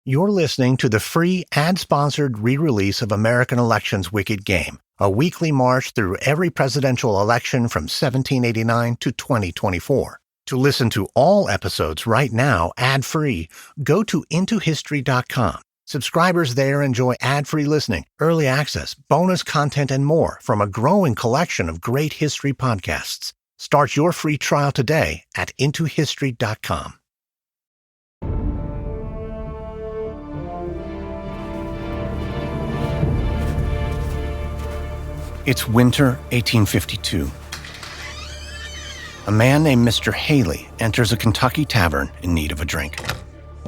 You're listening to the free ad-sponsored re-release of American Elections Wicked Game, a weekly march through every presidential election from 1789 to 2024. To listen to all episodes right now ad-free, go to intohistory.com. Subscribers there enjoy ad-free listening, early access, bonus content, and more from a growing collection of great history podcasts. Start your free trial today at intohistory.com. It's winter 1852. A man named Mr. Haley enters a Kentucky tavern in need of a drink.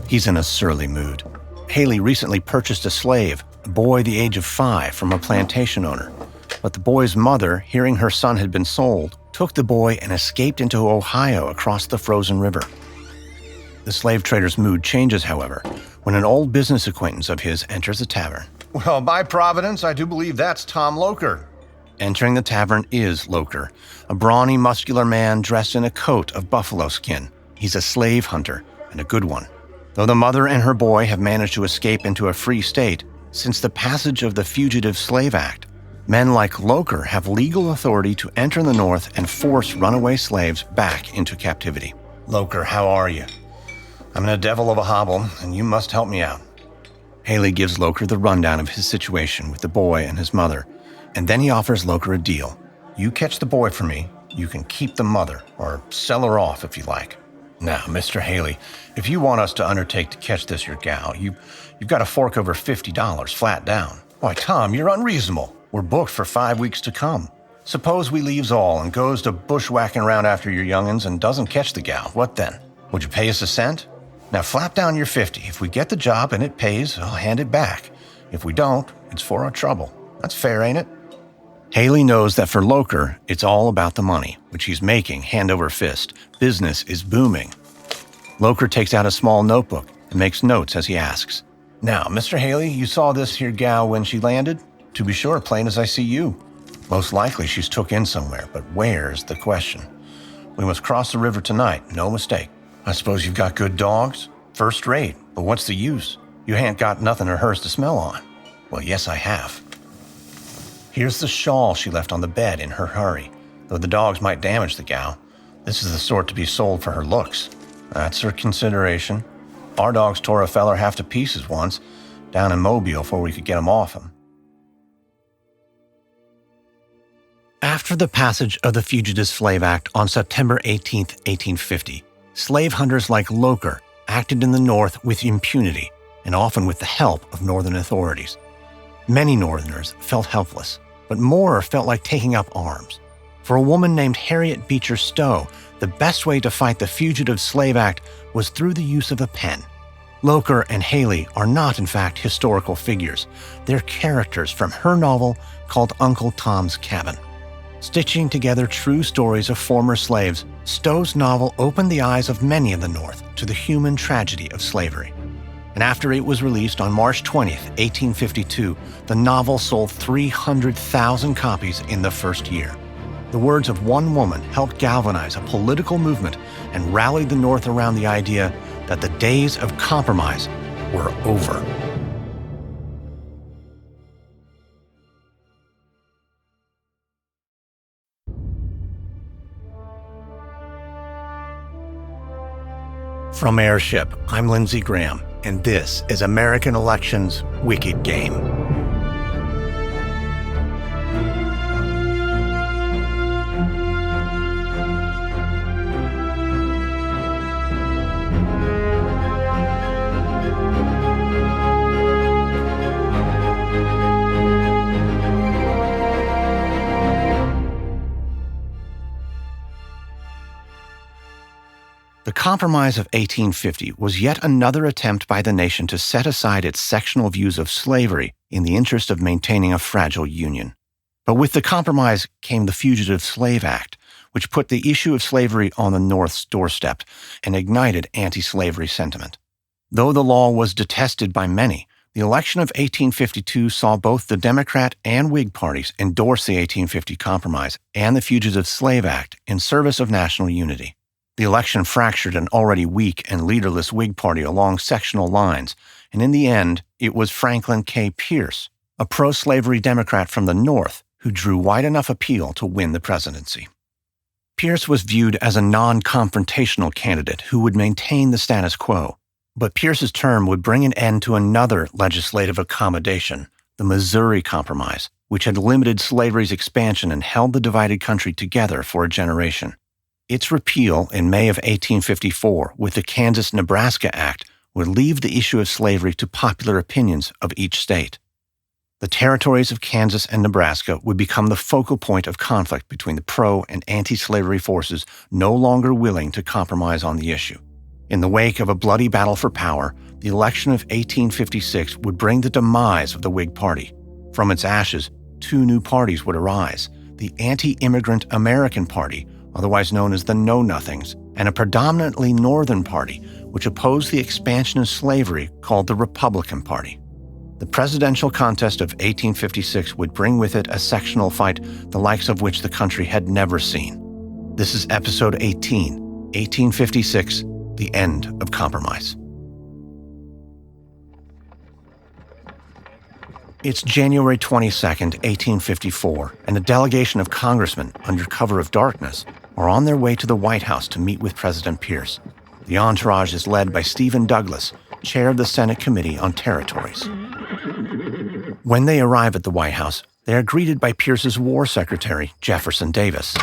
He's in a surly mood. Haley recently purchased a slave, a boy the age of 5, from a plantation owner. But the boy's mother, hearing her son had been sold, took the boy and escaped into Ohio across the frozen river. The slave trader's mood changes, however, when an old business acquaintance of his enters the tavern. Well, by Providence, I do believe that's Tom Loker. Entering the tavern is Loker, a brawny, muscular man dressed in a coat of buffalo skin. He's a slave hunter, and a good one. Though the mother and her boy have managed to escape into a free state, since the passage of the Fugitive Slave Act, men like Loker have legal authority to enter the North and force runaway slaves back into captivity. Loker, how are you? I'm in a devil of a hobble, and you must help me out. Haley gives Loker the rundown of his situation with the boy and his mother, and then he offers Loker a deal. You catch the boy for me, you can keep the mother, or sell her off if you like. Now, Mr. Haley, if you want us to undertake to catch this your gal, you've got to fork over $50 flat down. Why, Tom, you're unreasonable. We're booked for 5 weeks to come. Suppose we leaves all and goes to bushwhacking around after your young'uns and doesn't catch the gal. What then? Would you pay us a cent? Now, flap down your 50. If we get the job and it pays, I'll hand it back. If we don't, it's for our trouble. That's fair, ain't it? Haley knows that for Loker, it's all about the money, which he's making hand over fist. Business is booming. Loker takes out a small notebook and makes notes as he asks. Now, Mr. Haley, you saw this here gal when she landed? To be sure, plain as I see you. Most likely she's took in somewhere, but where's the question? We must cross the river tonight, no mistake. I suppose you've got good dogs? First rate, but what's the use? You ain't got nothing of hers to smell on. Well, yes, I have. Here's the shawl she left on the bed in her hurry. Though the dogs might damage the gal, this is the sort to be sold for her looks. That's her consideration. Our dogs tore a feller half to pieces once, down in Mobile before we could get him off him. After the passage of the Fugitive Slave Act on September 18, 1850, slave hunters like Loker acted in the North with impunity and often with the help of Northern authorities. Many Northerners felt helpless, but more felt like taking up arms. For a woman named Harriet Beecher Stowe, the best way to fight the Fugitive Slave Act was through the use of a pen. Loker and Haley are not, in fact, historical figures. They're characters from her novel called Uncle Tom's Cabin. Stitching together true stories of former slaves, Stowe's novel opened the eyes of many in the North to the human tragedy of slavery. And after it was released on March 20th, 1852, the novel sold 300,000 copies in the first year. The words of one woman helped galvanize a political movement and rallied the North around the idea that the days of compromise were over. From Airship, I'm Lindsey Graham, and this is American Elections Wicked Game. The Compromise of 1850 was yet another attempt by the nation to set aside its sectional views of slavery in the interest of maintaining a fragile union. But with the Compromise came the Fugitive Slave Act, which put the issue of slavery on the North's doorstep and ignited anti-slavery sentiment. Though the law was detested by many, the election of 1852 saw both the Democrat and Whig parties endorse the 1850 Compromise and the Fugitive Slave Act in service of national unity. The election fractured an already weak and leaderless Whig party along sectional lines and in the end, it was Franklin K. Pierce, a pro-slavery Democrat from the North, who drew wide enough appeal to win the presidency. Pierce was viewed as a non-confrontational candidate who would maintain the status quo, but Pierce's term would bring an end to another legislative accommodation, the Missouri Compromise, which had limited slavery's expansion and held the divided country together for a generation. Its repeal in May of 1854 with the Kansas-Nebraska Act would leave the issue of slavery to popular opinions of each state. The territories of Kansas and Nebraska would become the focal point of conflict between the pro- and anti-slavery forces no longer willing to compromise on the issue. In the wake of a bloody battle for power, the election of 1856 would bring the demise of the Whig Party. From its ashes, two new parties would arise: the anti-immigrant American Party, otherwise known as the Know-Nothings, and a predominantly Northern party which opposed the expansion of slavery called the Republican Party. The presidential contest of 1856 would bring with it a sectional fight the likes of which the country had never seen. This is episode 18, 1856, The End of Compromise. It's January 22nd, 1854, and a delegation of congressmen, under cover of darkness, are on their way to the White House to meet with President Pierce. The entourage is led by Stephen Douglas, chair of the Senate Committee on Territories. When they arrive at the White House, they are greeted by Pierce's War Secretary, Jefferson Davis.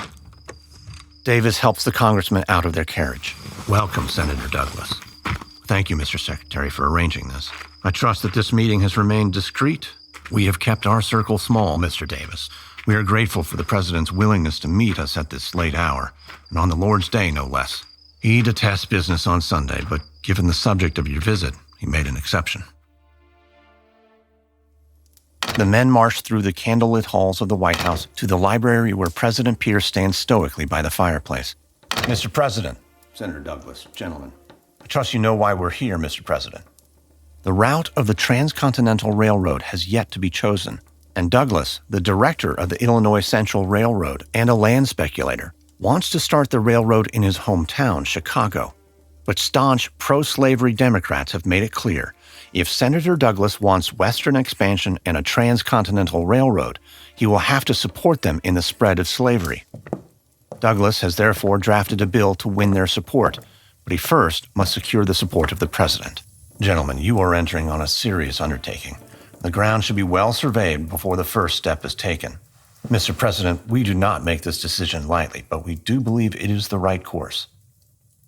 Davis helps the congressmen out of their carriage. Welcome, Senator Douglas. Thank you, Mr. Secretary, for arranging this. I trust that this meeting has remained discreet. We have kept our circle small, Mr. Davis. We are grateful for the President's willingness to meet us at this late hour, and on the Lord's Day, no less. He detests business on Sunday, but given the subject of your visit, he made an exception. The men march through the candlelit halls of the White House to the library where President Pierce stands stoically by the fireplace. Mr. President, Senator Douglas, gentlemen, I trust you know why we're here, Mr. President. The route of the Transcontinental Railroad has yet to be chosen, and Douglas, the director of the Illinois Central Railroad and a land speculator, wants to start the railroad in his hometown, Chicago. But staunch pro-slavery Democrats have made it clear, if Senator Douglas wants Western expansion and a transcontinental railroad, he will have to support them in the spread of slavery. Douglas has therefore drafted a bill to win their support, but he first must secure the support of the president. Gentlemen, you are entering on a serious undertaking. The ground should be well surveyed before the first step is taken. Mr. President, we do not make this decision lightly, but we do believe it is the right course.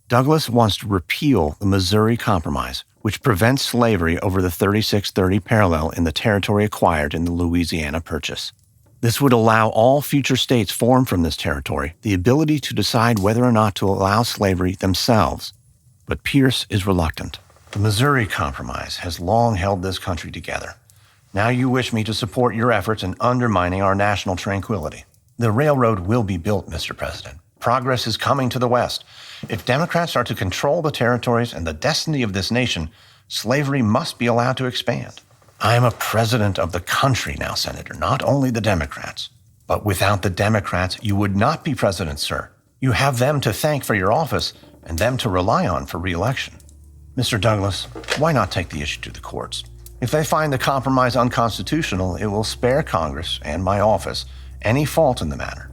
Douglas wants to repeal the Missouri Compromise, which prevents slavery over the 3630 parallel in the territory acquired in the Louisiana Purchase. This would allow all future states formed from this territory the ability to decide whether or not to allow slavery themselves. But Pierce is reluctant. The Missouri Compromise has long held this country together. Now you wish me to support your efforts in undermining our national tranquility. The railroad will be built, Mr. President. Progress is coming to the West. If Democrats are to control the territories and the destiny of this nation, slavery must be allowed to expand. I am a president of the country now, Senator, not only the Democrats. But without the Democrats, you would not be president, sir. You have them to thank for your office and them to rely on for re-election. Mr. Douglas, why not take the issue to the courts? If they find the compromise unconstitutional, it will spare Congress and my office any fault in the matter.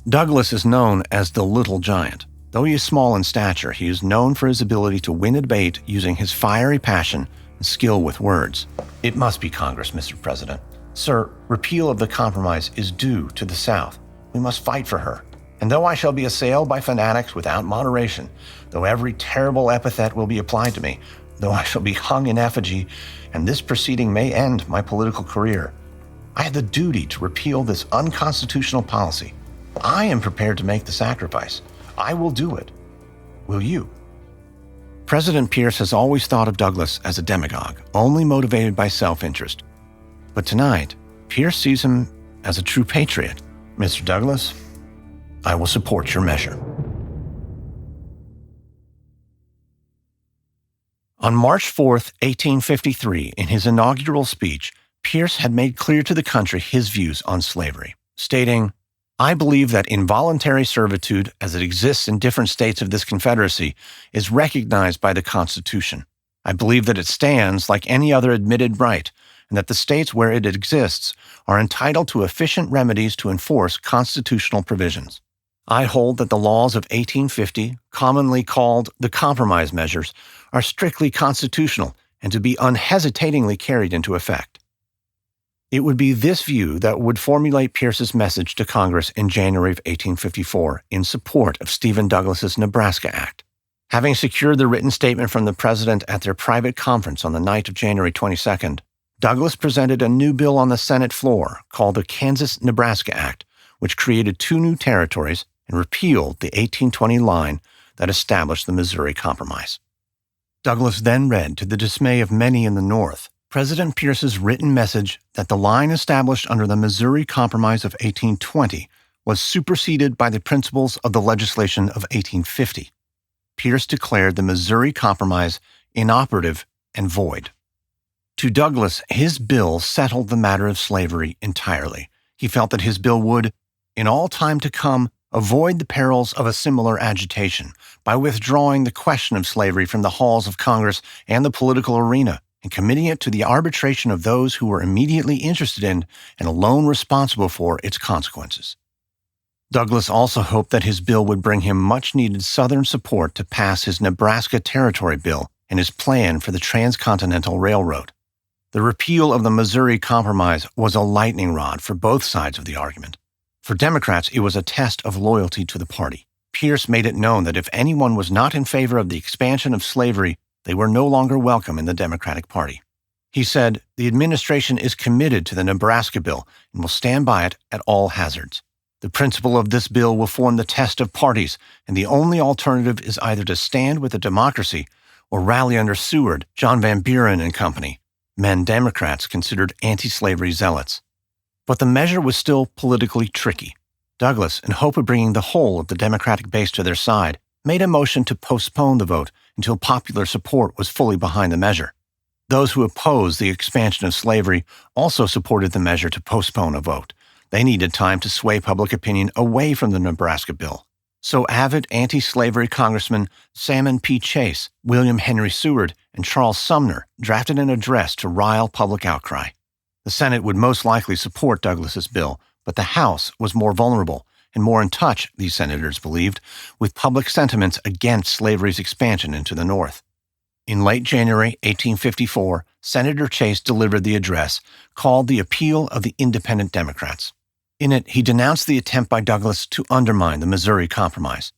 Douglas is known as the Little Giant. Though he is small in stature, he is known for his ability to win a debate using his fiery passion and skill with words. It must be Congress, Mr. President. Sir, repeal of the compromise is due to the South. We must fight for her. And though I shall be assailed by fanatics without moderation, though every terrible epithet will be applied to me, though I shall be hung in effigy, and this proceeding may end my political career, I have the duty to repeal this unconstitutional policy. I am prepared to make the sacrifice. I will do it. Will you? President Pierce has always thought of Douglas as a demagogue, only motivated by self-interest. But tonight, Pierce sees him as a true patriot. Mr. Douglas, I will support your measure. On March 4th, 1853, in his inaugural speech, Pierce had made clear to the country his views on slavery, stating, "I believe that involuntary servitude, as it exists in different states of this Confederacy, is recognized by the Constitution. I believe that it stands like any other admitted right, and that the states where it exists are entitled to efficient remedies to enforce constitutional provisions. I hold that the laws of 1850, commonly called the Compromise Measures, are strictly constitutional and to be unhesitatingly carried into effect. It would be this view that would formulate Pierce's message to Congress in January of 1854 in support of Stephen Douglas's Nebraska Act. Having secured the written statement from the president at their private conference on the night of January 22nd, Douglas presented a new bill on the Senate floor called the Kansas-Nebraska Act, which created 2 new territories and repealed the 1820 line that established the Missouri Compromise. Douglas then read, to the dismay of many in the North, President Pierce's written message that the line established under the Missouri Compromise of 1820 was superseded by the principles of the legislation of 1850. Pierce declared the Missouri Compromise inoperative and void. To Douglas, his bill settled the matter of slavery entirely. He felt that his bill would, in all time to come, avoid the perils of a similar agitation by withdrawing the question of slavery from the halls of Congress and the political arena and committing it to the arbitration of those who were immediately interested in and alone responsible for its consequences. Douglas also hoped that his bill would bring him much-needed Southern support to pass his Nebraska Territory Bill and his plan for the Transcontinental Railroad. The repeal of the Missouri Compromise was a lightning rod for both sides of the argument. For Democrats, it was a test of loyalty to the party. Pierce made it known that if anyone was not in favor of the expansion of slavery, they were no longer welcome in the Democratic Party. He said, "The administration is committed to the Nebraska bill and will stand by it at all hazards. The principle of this bill will form the test of parties, and the only alternative is either to stand with the Democracy or rally under Seward, John Van Buren and company, men Democrats considered anti-slavery zealots." But the measure was still politically tricky. Douglas, in hope of bringing the whole of the Democratic base to their side, made a motion to postpone the vote until popular support was fully behind the measure. Those who opposed the expansion of slavery also supported the measure to postpone a vote. They needed time to sway public opinion away from the Nebraska bill. So avid anti-slavery Congressmen Salmon P. Chase, William Henry Seward, and Charles Sumner drafted an address to rile public outcry. The Senate would most likely support Douglas's bill, but the House was more vulnerable and more in touch, these senators believed, with public sentiments against slavery's expansion into the North. In late January 1854, Senator Chase delivered the address called The Appeal of the Independent Democrats. In it, he denounced the attempt by Douglas to undermine the Missouri Compromise.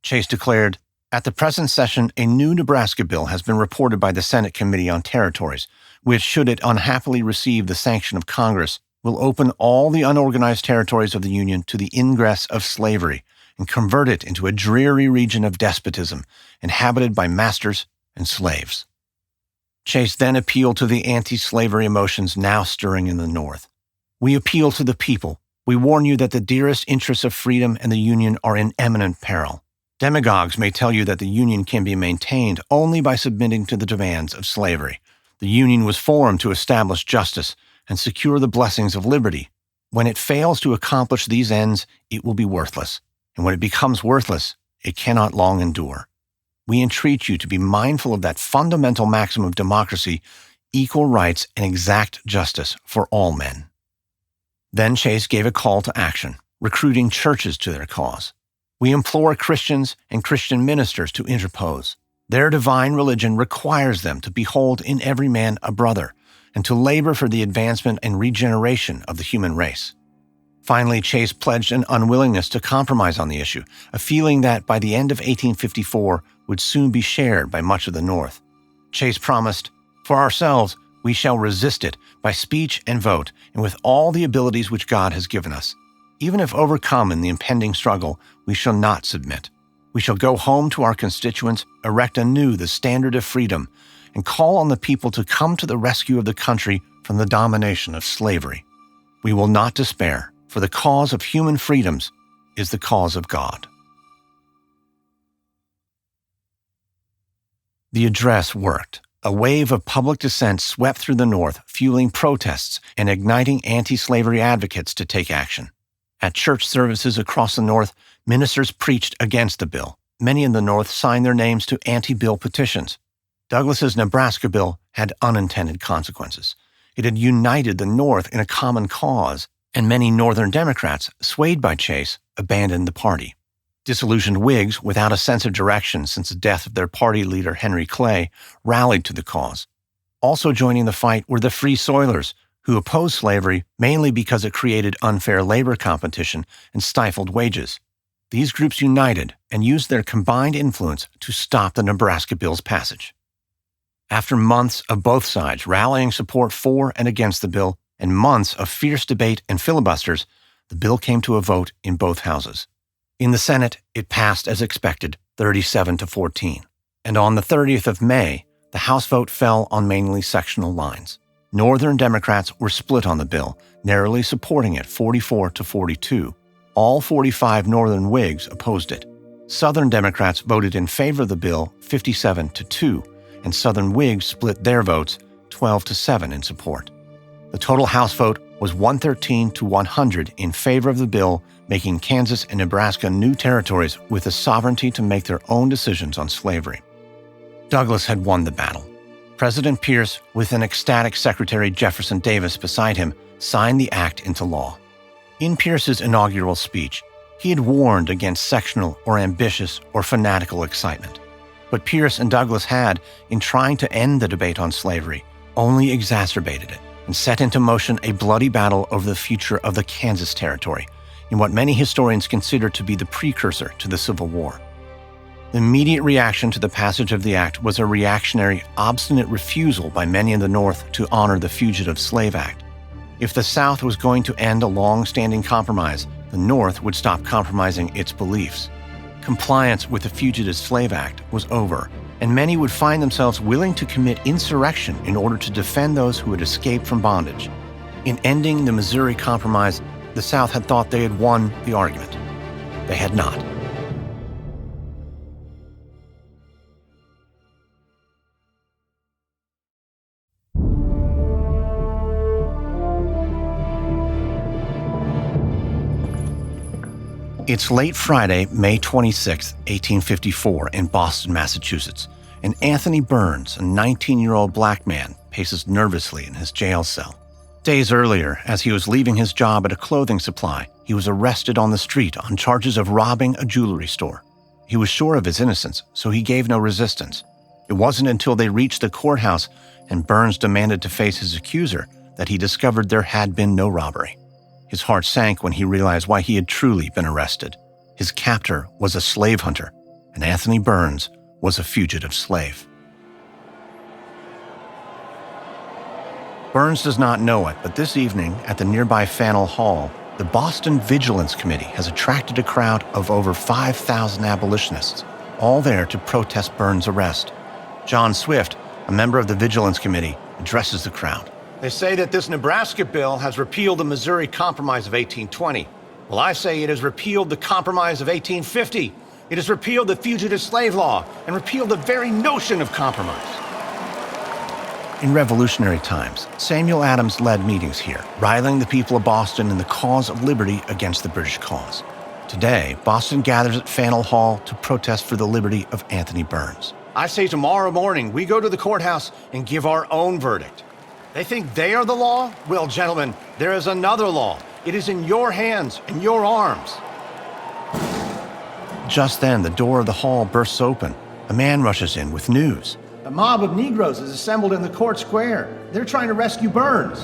Chase declared, "At the present session, a new Nebraska bill has been reported by the Senate Committee on Territories, which, should it unhappily receive the sanction of Congress, will open all the unorganized territories of the Union to the ingress of slavery and convert it into a dreary region of despotism, inhabited by masters and slaves." Chase then appealed to the anti-slavery emotions now stirring in the North. "We appeal to the people. We warn you that the dearest interests of freedom and the Union are in imminent peril. Demagogues may tell you that the Union can be maintained only by submitting to the demands of slavery. The Union was formed to establish justice and secure the blessings of liberty. When it fails to accomplish these ends, it will be worthless. And when it becomes worthless, it cannot long endure. We entreat you to be mindful of that fundamental maxim of democracy, equal rights and exact justice for all men." Then Chase gave a call to action, recruiting churches to their cause. "We implore Christians and Christian ministers to interpose. Their divine religion requires them to behold in every man a brother, and to labor for the advancement and regeneration of the human race." Finally, Chase pledged an unwillingness to compromise on the issue, a feeling that by the end of 1854 would soon be shared by much of the North. Chase promised, "For ourselves, we shall resist it by speech and vote, and with all the abilities which God has given us. Even if overcome in the impending struggle, we shall not submit. We shall go home to our constituents, erect anew the standard of freedom, and call on the people to come to the rescue of the country from the domination of slavery. We will not despair, for the cause of human freedoms is the cause of God." The address worked. A wave of public dissent swept through the North, fueling protests and igniting anti-slavery advocates to take action. At church services across the North, ministers preached against the bill. Many in the North signed their names to anti-bill petitions. Douglas's Nebraska bill had unintended consequences. It had united the North in a common cause, and many Northern Democrats, swayed by Chase, abandoned the party. Disillusioned Whigs, without a sense of direction since the death of their party leader Henry Clay, rallied to the cause. Also joining the fight were the Free Soilers, who opposed slavery mainly because it created unfair labor competition and stifled wages. These groups united and used their combined influence to stop the Nebraska bill's passage. After months of both sides rallying support for and against the bill, and months of fierce debate and filibusters, the bill came to a vote in both houses. In the Senate, it passed as expected, 37-14. And on the 30th of May, the House vote fell on mainly sectional lines. Northern Democrats were split on the bill, narrowly supporting it 44-42. All 45 Northern Whigs opposed it. Southern Democrats voted in favor of the bill 57-2, and Southern Whigs split their votes 12-7 in support. The total House vote was 113-100 in favor of the bill, making Kansas and Nebraska new territories with the sovereignty to make their own decisions on slavery. Douglas had won the battle. President Pierce, with an ecstatic Secretary Jefferson Davis beside him, signed the act into law. In Pierce's inaugural speech, he had warned against sectional or ambitious or fanatical excitement. But Pierce and Douglas had, in trying to end the debate on slavery, only exacerbated it and set into motion a bloody battle over the future of the Kansas Territory, in what many historians consider to be the precursor to the Civil War. The immediate reaction to the passage of the act was a reactionary, obstinate refusal by many in the North to honor the Fugitive Slave Act. If the South was going to end a long-standing compromise, the North would stop compromising its beliefs. Compliance with the Fugitive Slave Act was over, and many would find themselves willing to commit insurrection in order to defend those who had escaped from bondage. In ending the Missouri Compromise, the South had thought they had won the argument. They had not. It's late Friday, May 26, 1854, in Boston, Massachusetts, and Anthony Burns, a 19-year-old black man, paces nervously in his jail cell. Days earlier, as he was leaving his job at a clothing supply, he was arrested on the street on charges of robbing a jewelry store. He was sure of his innocence, so he gave no resistance. It wasn't until they reached the courthouse and Burns demanded to face his accuser that he discovered there had been no robbery. His heart sank when he realized why he had truly been arrested. His captor was a slave hunter, and Anthony Burns was a fugitive slave. Burns does not know it, but this evening at the nearby Faneuil Hall, the Boston Vigilance Committee has attracted a crowd of over 5,000 abolitionists, all there to protest Burns' arrest. John Swift, a member of the Vigilance Committee, addresses the crowd. They say that this Nebraska bill has repealed the Missouri Compromise of 1820. Well, I say it has repealed the Compromise of 1850. It has repealed the Fugitive Slave Law and repealed the very notion of compromise. In revolutionary times, Samuel Adams led meetings here, riling the people of Boston in the cause of liberty against the British cause. Today, Boston gathers at Faneuil Hall to protest for the liberty of Anthony Burns. I say tomorrow morning we go to the courthouse and give our own verdict. They think they are the law? Well, gentlemen, there is another law. It is in your hands and your arms. Just then, the door of the hall bursts open. A man rushes in with news. A mob of Negroes is assembled in the court square. They're trying to rescue Burns.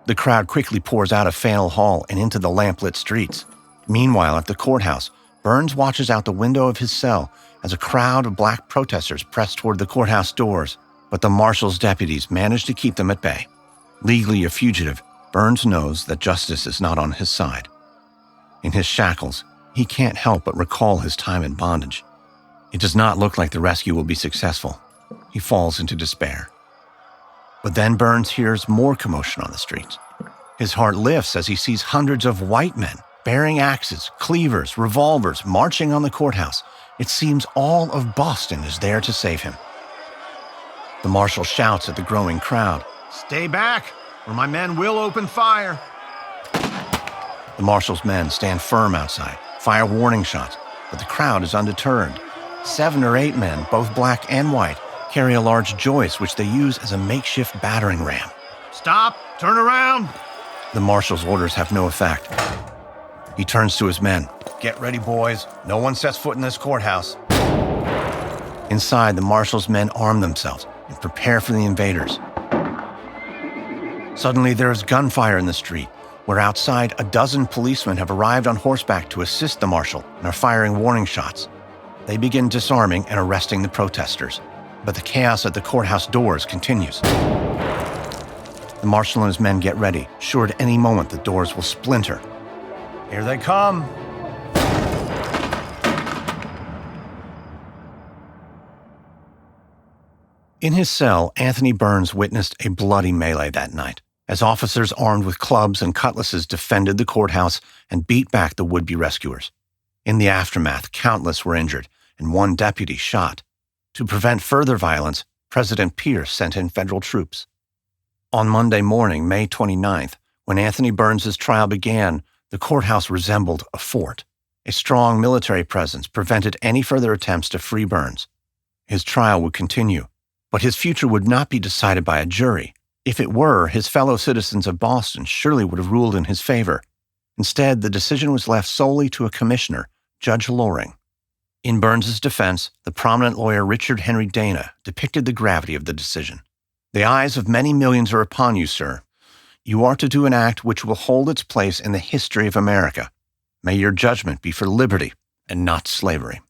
The crowd quickly pours out of Faneuil Hall and into the lamplit streets. Meanwhile, at the courthouse, Burns watches out the window of his cell as a crowd of black protesters press toward the courthouse doors, but the marshal's deputies manage to keep them at bay. Legally a fugitive, Burns knows that justice is not on his side. In his shackles, he can't help but recall his time in bondage. It does not look like the rescue will be successful. He falls into despair. But then Burns hears more commotion on the streets. His heart lifts as he sees hundreds of white men bearing axes, cleavers, revolvers, marching on the courthouse. It seems all of Boston is there to save him. The marshal shouts at the growing crowd, Stay back, or my men will open fire. The marshal's men stand firm outside, fire warning shots, but the crowd is undeterred. 7 or 8 men, both black and white, carry a large joist which they use as a makeshift battering ram. Stop! Turn around! The marshal's orders have no effect. He turns to his men. Get ready, boys. No one sets foot in this courthouse. Inside, the marshal's men arm themselves and prepare for the invaders. Suddenly, there is gunfire in the street, where outside a dozen policemen have arrived on horseback to assist the marshal and are firing warning shots. They begin disarming and arresting the protesters, but the chaos at the courthouse doors continues. The marshal and his men get ready, sure at any moment the doors will splinter. Here they come! In his cell, Anthony Burns witnessed a bloody melee that night, as officers armed with clubs and cutlasses defended the courthouse and beat back the would-be rescuers. In the aftermath, countless were injured and one deputy shot. To prevent further violence, President Pierce sent in federal troops. On Monday morning, May 29th, when Anthony Burns' trial began, the courthouse resembled a fort. A strong military presence prevented any further attempts to free Burns. His trial would continue, but his future would not be decided by a jury. If it were, his fellow citizens of Boston surely would have ruled in his favor. Instead, the decision was left solely to a commissioner, Judge Loring. In Burns's defense, the prominent lawyer Richard Henry Dana depicted the gravity of the decision. The eyes of many millions are upon you, sir. You are to do an act which will hold its place in the history of America. May your judgment be for liberty and not slavery.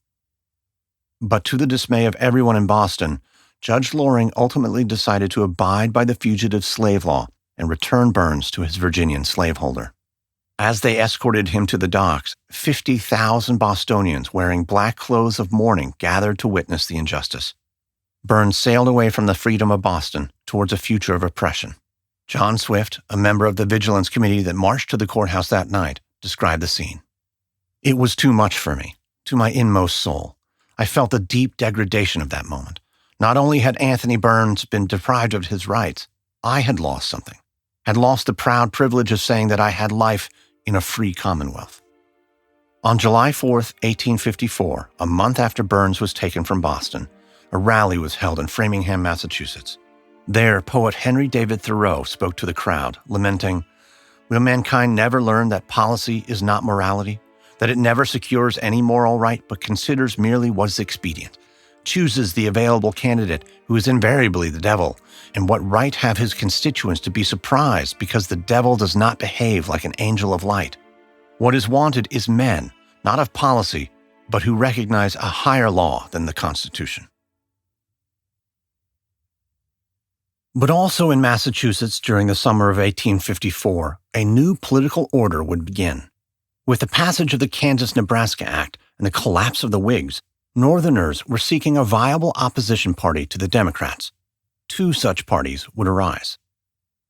But to the dismay of everyone in Boston, Judge Loring ultimately decided to abide by the fugitive slave law and return Burns to his Virginian slaveholder. As they escorted him to the docks, 50,000 Bostonians wearing black clothes of mourning gathered to witness the injustice. Burns sailed away from the freedom of Boston towards a future of oppression. John Swift, a member of the Vigilance Committee that marched to the courthouse that night, described the scene. It was too much for me, to my inmost soul. I felt the deep degradation of that moment. Not only had Anthony Burns been deprived of his rights, I had lost something, had lost the proud privilege of saying that I had life in a free commonwealth. On July 4th, 1854, a month after Burns was taken from Boston, a rally was held in Framingham, Massachusetts. There, poet Henry David Thoreau spoke to the crowd, lamenting, "Will mankind never learn that policy is not morality, that it never secures any moral right but considers merely what is expedient, chooses the available candidate who is invariably the devil, and what right have his constituents to be surprised because the devil does not behave like an angel of light? What is wanted is men, not of policy, but who recognize a higher law than the Constitution." But also in Massachusetts during the summer of 1854, a new political order would begin. With the passage of the Kansas-Nebraska Act and the collapse of the Whigs, Northerners were seeking a viable opposition party to the Democrats. 2 such parties would arise.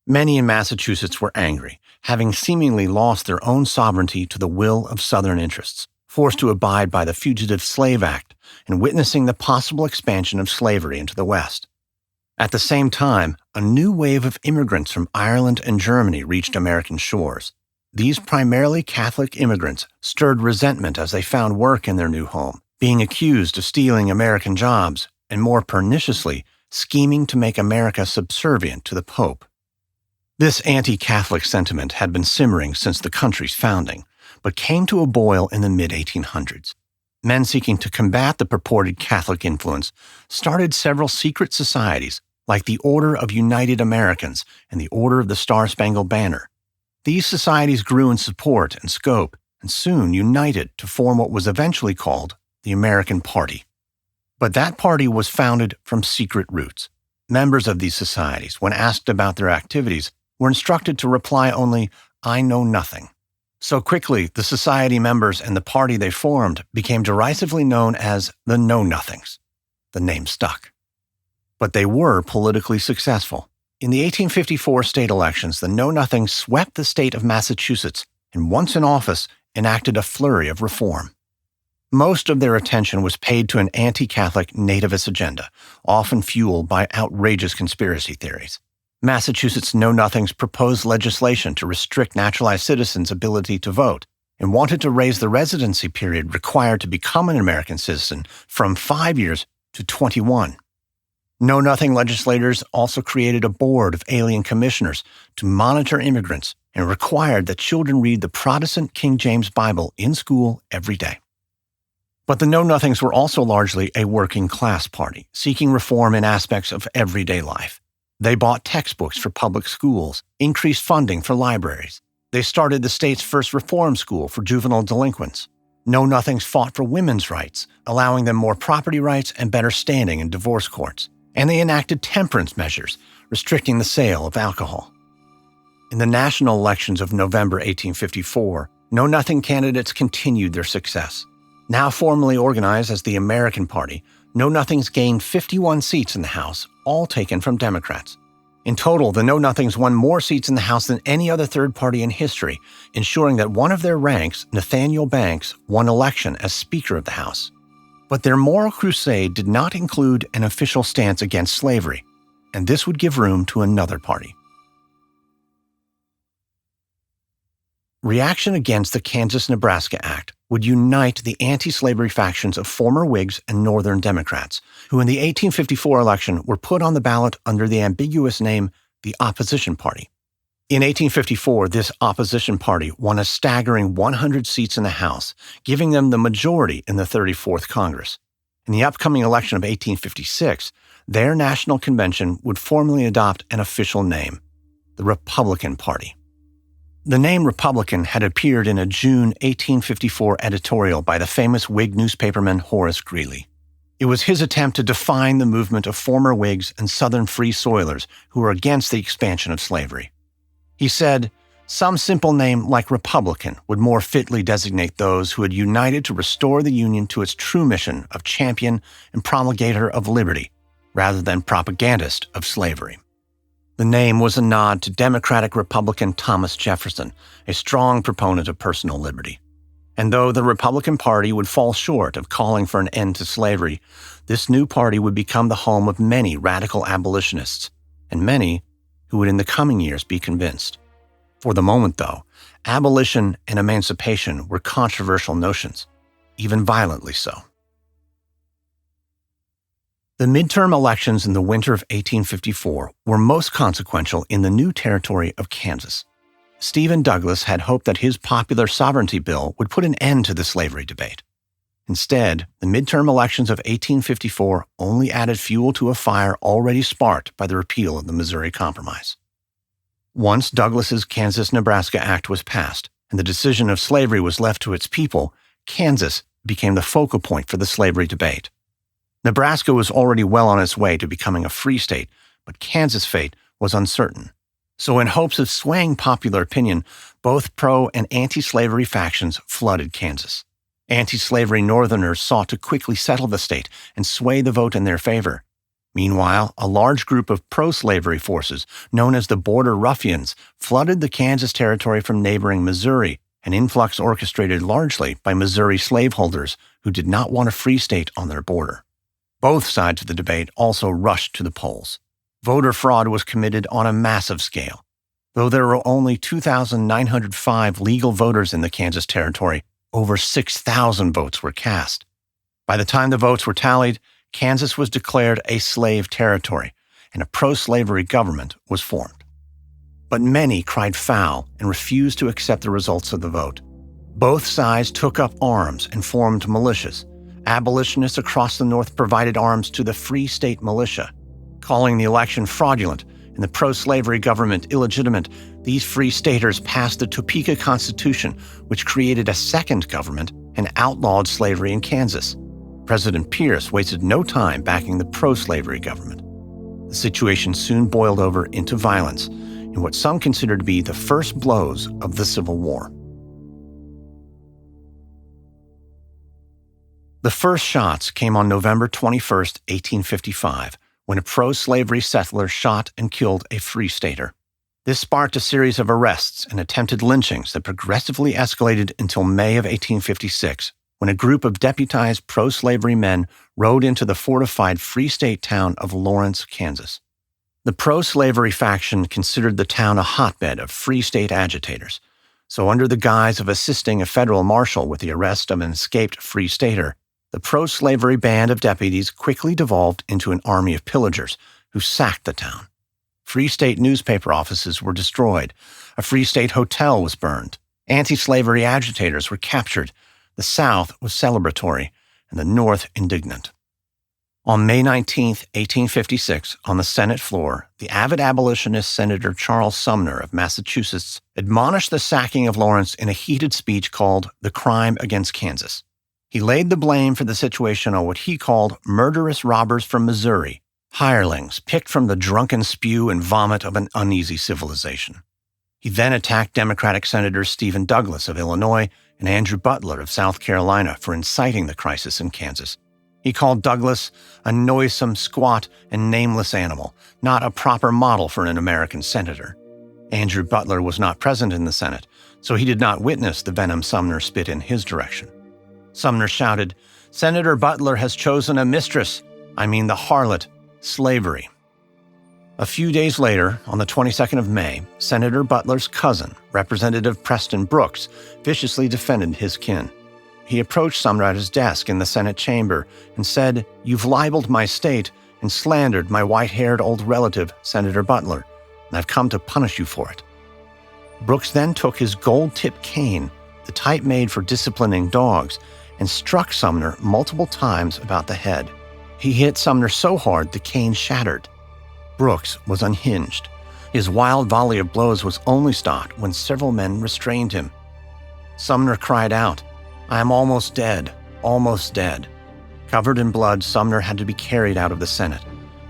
Many in Massachusetts were angry, having seemingly lost their own sovereignty to the will of Southern interests, forced to abide by the Fugitive Slave Act and witnessing the possible expansion of slavery into the West. At the same time, a new wave of immigrants from Ireland and Germany reached American shores. These primarily Catholic immigrants stirred resentment as they found work in their new home, being accused of stealing American jobs, and more perniciously, scheming to make America subservient to the Pope. This anti-Catholic sentiment had been simmering since the country's founding, but came to a boil in the mid-1800s. Men seeking to combat the purported Catholic influence started several secret societies, like the Order of United Americans and the Order of the Star-Spangled Banner. These societies grew in support and scope, and soon united to form what was eventually called the American Party. But that party was founded from secret roots. Members of these societies, when asked about their activities, were instructed to reply only, "I know nothing." So quickly, the society members and the party they formed became derisively known as the Know-Nothings. The name stuck. But they were politically successful. In the 1854 state elections, the Know-Nothings swept the state of Massachusetts and, once in office, enacted a flurry of reform. Most of their attention was paid to an anti-Catholic nativist agenda, often fueled by outrageous conspiracy theories. Massachusetts Know-Nothings proposed legislation to restrict naturalized citizens' ability to vote, and wanted to raise the residency period required to become an American citizen from 5 years to 21. Know-Nothing legislators also created a board of alien commissioners to monitor immigrants and required that children read the Protestant King James Bible in school every day. But the Know-Nothings were also largely a working-class party, seeking reform in aspects of everyday life. They bought textbooks for public schools, increased funding for libraries. They started the state's first reform school for juvenile delinquents. Know-Nothings fought for women's rights, allowing them more property rights and better standing in divorce courts. And they enacted temperance measures, restricting the sale of alcohol. In the national elections of November 1854, Know-Nothing candidates continued their success. Now formally organized as the American Party, Know-Nothings gained 51 seats in the House, all taken from Democrats. In total, the Know-Nothings won more seats in the House than any other third party in history, ensuring that one of their ranks, Nathaniel Banks, won election as Speaker of the House. But their moral crusade did not include an official stance against slavery, and this would give room to another party. Reaction against the Kansas-Nebraska Act would unite the anti-slavery factions of former Whigs and Northern Democrats, who in the 1854 election were put on the ballot under the ambiguous name the Opposition Party. In 1854, this opposition party won a staggering 100 seats in the House, giving them the majority in the 34th Congress. In the upcoming election of 1856, their national convention would formally adopt an official name, the Republican Party. The name Republican had appeared in a June 1854 editorial by the famous Whig newspaperman Horace Greeley. It was his attempt to define the movement of former Whigs and Southern Free Soilers who were against the expansion of slavery. He said, "Some simple name like Republican would more fitly designate those who had united to restore the Union to its true mission of champion and promulgator of liberty, rather than propagandist of slavery." The name was a nod to Democratic Republican Thomas Jefferson, a strong proponent of personal liberty. And though the Republican Party would fall short of calling for an end to slavery, this new party would become the home of many radical abolitionists, and many who would in the coming years be convinced. For the moment, though, abolition and emancipation were controversial notions, even violently so. The midterm elections in the winter of 1854 were most consequential in the new territory of Kansas. Stephen Douglas had hoped that his popular sovereignty bill would put an end to the slavery debate. Instead, the midterm elections of 1854 only added fuel to a fire already sparked by the repeal of the Missouri Compromise. Once Douglas's Kansas-Nebraska Act was passed and the decision of slavery was left to its people, Kansas became the focal point for the slavery debate. Nebraska was already well on its way to becoming a free state, but Kansas' fate was uncertain. So in hopes of swaying popular opinion, both pro- and anti-slavery factions flooded Kansas. Anti-slavery Northerners sought to quickly settle the state and sway the vote in their favor. Meanwhile, a large group of pro-slavery forces, known as the Border Ruffians, flooded the Kansas territory from neighboring Missouri, an influx orchestrated largely by Missouri slaveholders who did not want a free state on their border. Both sides of the debate also rushed to the polls. Voter fraud was committed on a massive scale. Though there were only 2,905 legal voters in the Kansas territory, over 6,000 votes were cast. By the time the votes were tallied, Kansas was declared a slave territory, and a pro-slavery government was formed. But many cried foul and refused to accept the results of the vote. Both sides took up arms and formed militias. Abolitionists across the North provided arms to the Free State Militia. Calling the election fraudulent and the pro-slavery government illegitimate, these Free Staters passed the Topeka Constitution, which created a second government and outlawed slavery in Kansas. President Pierce wasted no time backing the pro-slavery government. The situation soon boiled over into violence in what some consider to be the first blows of the Civil War. The first shots came on November 21, 1855, when a pro-slavery settler shot and killed a Free Stater. This sparked a series of arrests and attempted lynchings that progressively escalated until May of 1856, when a group of deputized pro-slavery men rode into the fortified Free State town of Lawrence, Kansas. The pro-slavery faction considered the town a hotbed of Free State agitators. So under the guise of assisting a federal marshal with the arrest of an escaped Free Stater, the pro-slavery band of deputies quickly devolved into an army of pillagers who sacked the town. Free State newspaper offices were destroyed. A Free State hotel was burned. Anti-slavery agitators were captured. The South was celebratory, and the North indignant. On May 19, 1856, on the Senate floor, the avid abolitionist Senator Charles Sumner of Massachusetts admonished the sacking of Lawrence in a heated speech called The Crime Against Kansas. He laid the blame for the situation on what he called murderous robbers from Missouri, hirelings picked from the drunken spew and vomit of an uneasy civilization. He then attacked Democratic Senators Stephen Douglas of Illinois and Andrew Butler of South Carolina for inciting the crisis in Kansas. He called Douglas a noisome, squat, and nameless animal, not a proper model for an American senator. Andrew Butler was not present in the Senate, so he did not witness the venom Sumner spit in his direction. Sumner shouted, "Senator Butler has chosen a mistress, I mean the harlot, slavery." A few days later, on the 22nd of May, Senator Butler's cousin, Representative Preston Brooks, viciously defended his kin. He approached Sumner at his desk in the Senate chamber and said, "You've libeled my state and slandered my white-haired old relative, Senator Butler, and I've come to punish you for it." Brooks then took his gold-tipped cane, the type made for disciplining dogs, and struck Sumner multiple times about the head. He hit Sumner so hard the cane shattered. Brooks was unhinged. His wild volley of blows was only stopped when several men restrained him. Sumner cried out, "I am almost dead, almost dead." Covered in blood, Sumner had to be carried out of the Senate.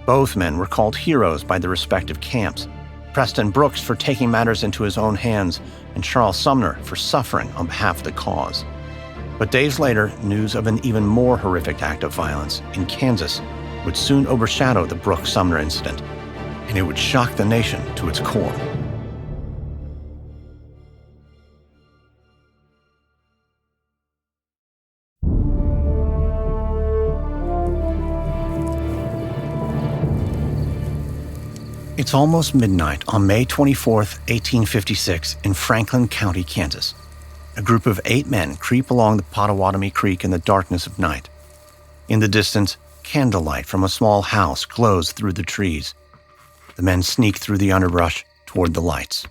Both men were called heroes by their respective camps. Preston Brooks for taking matters into his own hands, and Charles Sumner for suffering on behalf of the cause. But days later, news of an even more horrific act of violence in Kansas would soon overshadow the Brooks-Sumner incident, and it would shock the nation to its core. It's almost midnight on May 24, 1856, in Franklin County, Kansas. A group of 8 men creep along the Pottawatomie Creek in the darkness of night. In the distance, candlelight from a small house glows through the trees. The men sneak through the underbrush toward the lights.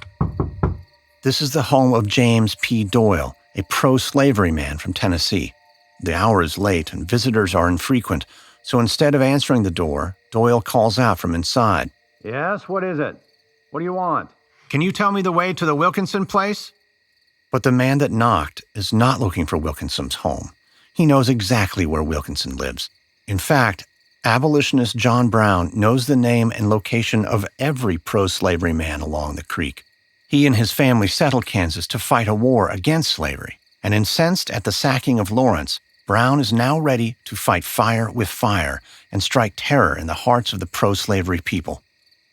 This is the home of James P. Doyle, a pro-slavery man from Tennessee. The hour is late and visitors are infrequent, so instead of answering the door, Doyle calls out from inside. "Yes, what is it? What do you want? Can you tell me the way to the Wilkinson place?" But the man that knocked is not looking for Wilkinson's home. He knows exactly where Wilkinson lives. In fact, abolitionist John Brown knows the name and location of every pro-slavery man along the creek. He and his family settled Kansas to fight a war against slavery, and incensed at the sacking of Lawrence, Brown is now ready to fight fire with fire and strike terror in the hearts of the pro-slavery people.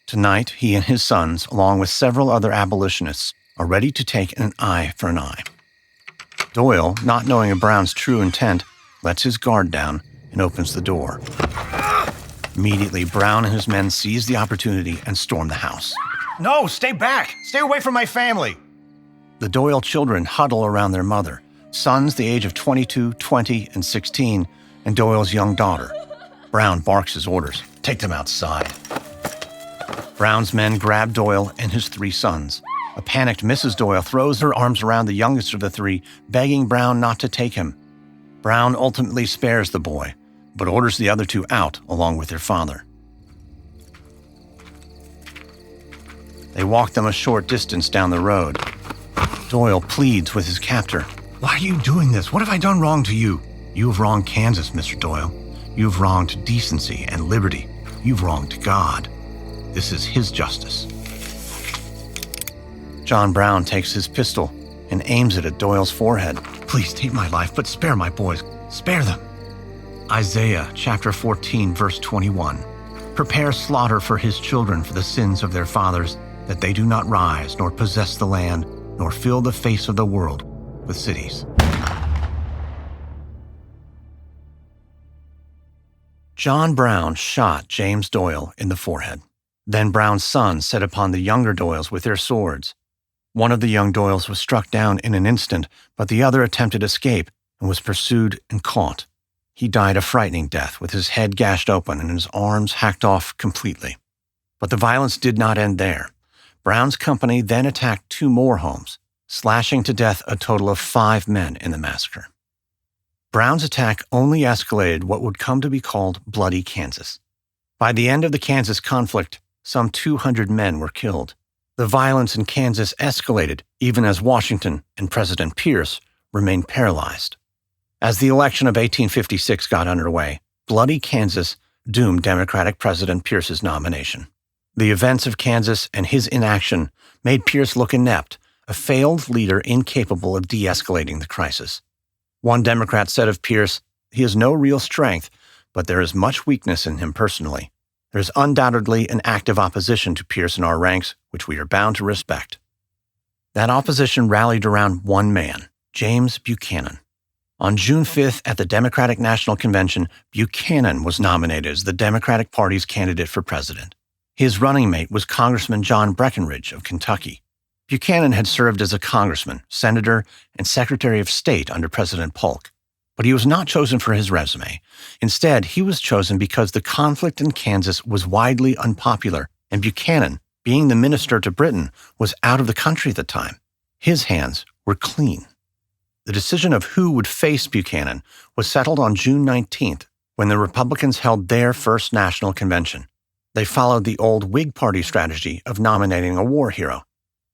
Tonight, he and his sons, along with several other abolitionists, are ready to take an eye for an eye. Doyle, not knowing of Brown's true intent, lets his guard down and opens the door. Immediately, Brown and his men seize the opportunity and storm the house. "No, stay back! Stay away from my family!" The Doyle children huddle around their mother, sons the age of 22, 20, and 16, and Doyle's young daughter. Brown barks his orders. "Take them outside." Brown's men grab Doyle and his 3 sons. A panicked Mrs. Doyle throws her arms around the youngest of the 3, begging Brown not to take him. Brown ultimately spares the boy, but orders the other 2 out along with their father. They walk them a short distance down the road. Doyle pleads with his captor. "Why are you doing this? What have I done wrong to you?" "You have wronged Kansas, Mr. Doyle. You have wronged decency and liberty. You've wronged God. This is his justice." John Brown takes his pistol and aims it at Doyle's forehead. "Please take my life, but spare my boys. Spare them." Isaiah chapter 14, verse 21. "Prepare slaughter for his children for the sins of their fathers, that they do not rise, nor possess the land, nor fill the face of the world with cities." John Brown shot James Doyle in the forehead. Then Brown's sons set upon the younger Doyles with their swords. One of the young Doyles was struck down in an instant, but the other attempted escape and was pursued and caught. He died a frightening death with his head gashed open and his arms hacked off completely. But the violence did not end there. Brown's company then attacked 2 more homes, slashing to death a total of 5 men in the massacre. Brown's attack only escalated what would come to be called Bloody Kansas. By the end of the Kansas conflict, some 200 men were killed. The violence in Kansas escalated even as Washington and President Pierce remained paralyzed. As the election of 1856 got underway, Bloody Kansas doomed Democratic President Pierce's nomination. The events of Kansas and his inaction made Pierce look inept, a failed leader incapable of de-escalating the crisis. One Democrat said of Pierce, "He has no real strength, but there is much weakness in him personally. There is undoubtedly an active opposition to Pierce in our ranks, which we are bound to respect." That opposition rallied around one man, James Buchanan. On June 5th at the Democratic National Convention, Buchanan was nominated as the Democratic Party's candidate for president. His running mate was Congressman John Breckinridge of Kentucky. Buchanan had served as a congressman, senator, and Secretary of State under President Polk. But he was not chosen for his resume. Instead, he was chosen because the conflict in Kansas was widely unpopular, and Buchanan, being the minister to Britain, was out of the country at the time. His hands were clean. The decision of who would face Buchanan was settled on June 19th when the Republicans held their first national convention. They followed the old Whig Party strategy of nominating a war hero.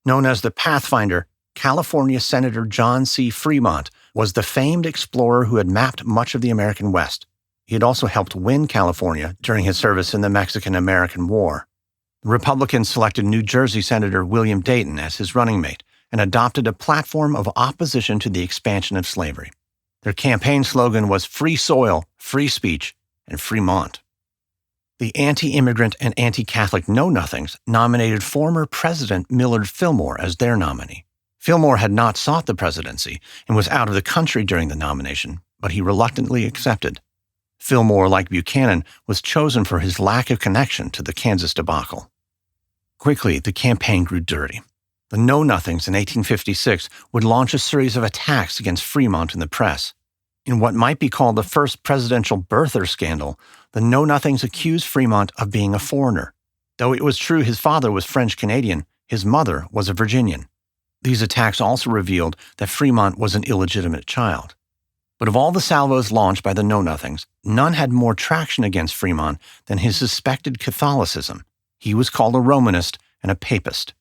Known as the Pathfinder, California Senator John C. Fremont was the famed explorer who had mapped much of the American West. He had also helped win California during his service in the Mexican-American War. The Republicans selected New Jersey Senator William Dayton as his running mate and adopted a platform of opposition to the expansion of slavery. Their campaign slogan was "Free Soil, Free Speech, and Fremont." The anti-immigrant and anti-Catholic Know-Nothings nominated former President Millard Fillmore as their nominee. Fillmore had not sought the presidency and was out of the country during the nomination, but he reluctantly accepted. Fillmore, like Buchanan, was chosen for his lack of connection to the Kansas debacle. Quickly, the campaign grew dirty. The Know-Nothings in 1856 would launch a series of attacks against Fremont in the press. In what might be called the first presidential birther scandal, the Know-Nothings accused Fremont of being a foreigner. Though it was true his father was French-Canadian, his mother was a Virginian. These attacks also revealed that Fremont was an illegitimate child. But of all the salvos launched by the Know-Nothings, none had more traction against Fremont than his suspected Catholicism. He was called a Romanist and a papist.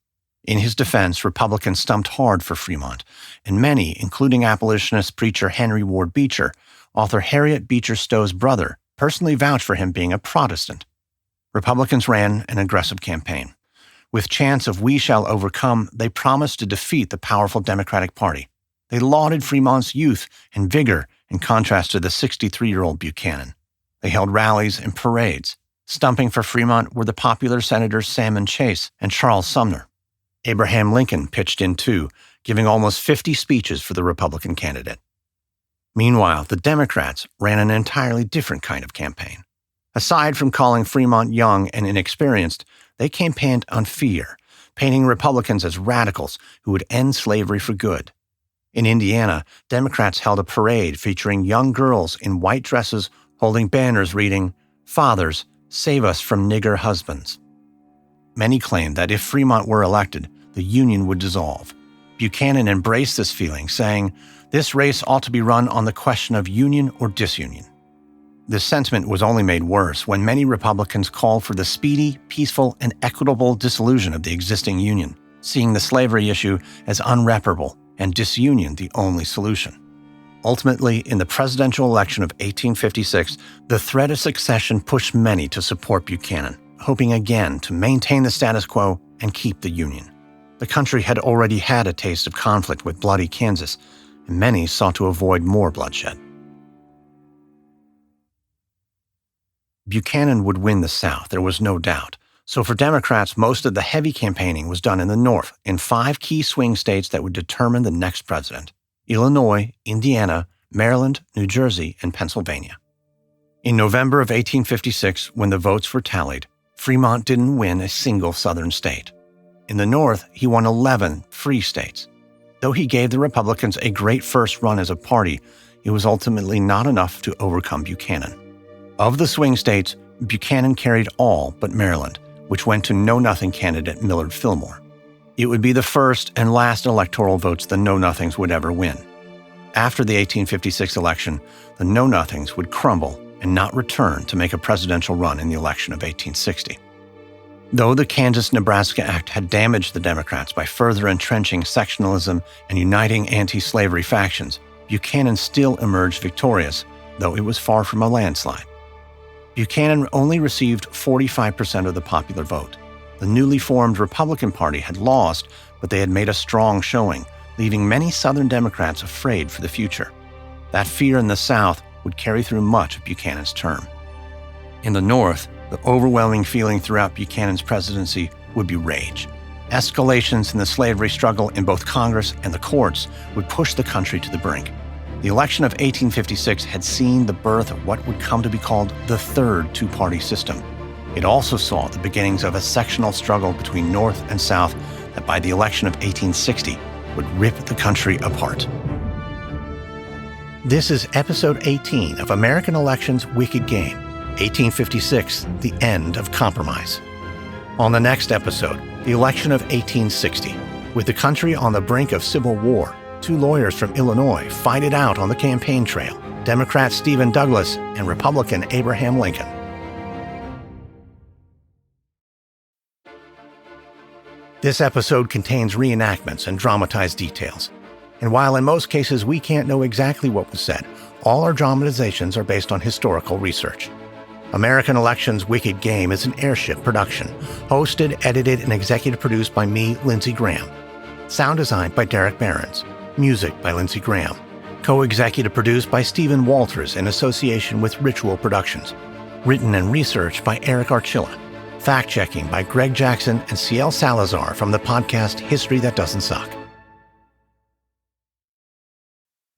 In his defense, Republicans stumped hard for Fremont, and many, including abolitionist preacher Henry Ward Beecher, author Harriet Beecher Stowe's brother, personally vouched for him being a Protestant. Republicans ran an aggressive campaign. With chants of "We shall overcome," they promised to defeat the powerful Democratic Party. They lauded Fremont's youth and vigor in contrast to the 63-year-old Buchanan. They held rallies and parades. Stumping for Fremont were the popular Senators Salmon Chase and Charles Sumner. Abraham Lincoln pitched in too, giving almost 50 speeches for the Republican candidate. Meanwhile, the Democrats ran an entirely different kind of campaign. Aside from calling Fremont young and inexperienced, they campaigned on fear, painting Republicans as radicals who would end slavery for good. In Indiana, Democrats held a parade featuring young girls in white dresses holding banners reading, "Fathers, save us from nigger husbands." Many claimed that if Fremont were elected, the Union would dissolve. Buchanan embraced this feeling, saying, "This race ought to be run on the question of union or disunion." This sentiment was only made worse when many Republicans called for the speedy, peaceful, and equitable dissolution of the existing Union, seeing the slavery issue as unreparable and disunion the only solution. Ultimately, in the presidential election of 1856, the threat of secession pushed many to support Buchanan, hoping again to maintain the status quo and keep the Union. The country had already had a taste of conflict with Bloody Kansas, and many sought to avoid more bloodshed. Buchanan would win the South, there was no doubt. So for Democrats, most of the heavy campaigning was done in the North, in 5 key swing states that would determine the next president: Illinois, Indiana, Maryland, New Jersey, and Pennsylvania. In November of 1856, when the votes were tallied, Fremont didn't win a single Southern state. In the North, he won 11 free states. Though he gave the Republicans a great first run as a party, it was ultimately not enough to overcome Buchanan. Of the swing states, Buchanan carried all but Maryland, which went to know-nothing candidate Millard Fillmore. It would be the first and last electoral votes the know-nothings would ever win. After the 1856 election, the know-nothings would crumble and not return to make a presidential run in the election of 1860. Though the Kansas-Nebraska Act had damaged the Democrats by further entrenching sectionalism and uniting anti-slavery factions, Buchanan still emerged victorious, though it was far from a landslide. Buchanan only received 45% of the popular vote. The newly formed Republican Party had lost, but they had made a strong showing, leaving many Southern Democrats afraid for the future. That fear in the South would carry through much of Buchanan's term. In the North, the overwhelming feeling throughout Buchanan's presidency would be rage. Escalations in the slavery struggle in both Congress and the courts would push the country to the brink. The election of 1856 had seen the birth of what would come to be called the third two-party system. It also saw the beginnings of a sectional struggle between North and South that by the election of 1860 would rip the country apart. This is episode 18 of American Election's Wicked Game, 1856, The End of Compromise. On the next episode, the election of 1860. With the country on the brink of civil war, two lawyers from Illinois fight it out on the campaign trail, Democrat Stephen Douglas and Republican Abraham Lincoln. This episode contains reenactments and dramatized details. And while in most cases we can't know exactly what was said, all our dramatizations are based on historical research. American Election's Wicked Game is an Airship production, hosted, edited, and executive produced by me, Lindsey Graham. Sound designed by Derek Behrens. Music by Lindsey Graham. Co-executive produced by Stephen Walters in association with Ritual Productions. Written and researched by Eric Archilla. Fact-checking by Greg Jackson and Ciel Salazar from the podcast History That Doesn't Suck.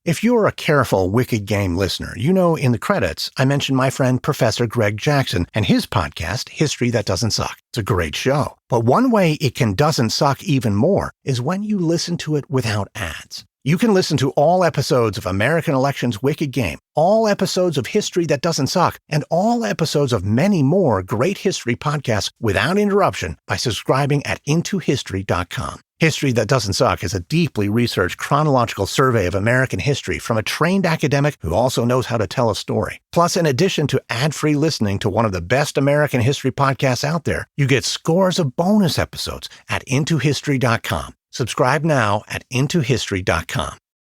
If you're a careful Wicked Game listener, you know in the credits I mentioned my friend Professor Greg Jackson and his podcast, History That Doesn't Suck. It's a great show. But one way it can doesn't suck even more is when you listen to it without ads. You can listen to all episodes of American Election's Wicked Game, all episodes of History That Doesn't Suck, and all episodes of many more great history podcasts without interruption by subscribing at intohistory.com. History That Doesn't Suck is a deeply researched chronological survey of American history from a trained academic who also knows how to tell a story. Plus, in addition to ad-free listening to one of the best American history podcasts out there, you get scores of bonus episodes at intohistory.com. Subscribe now at intohistory.com.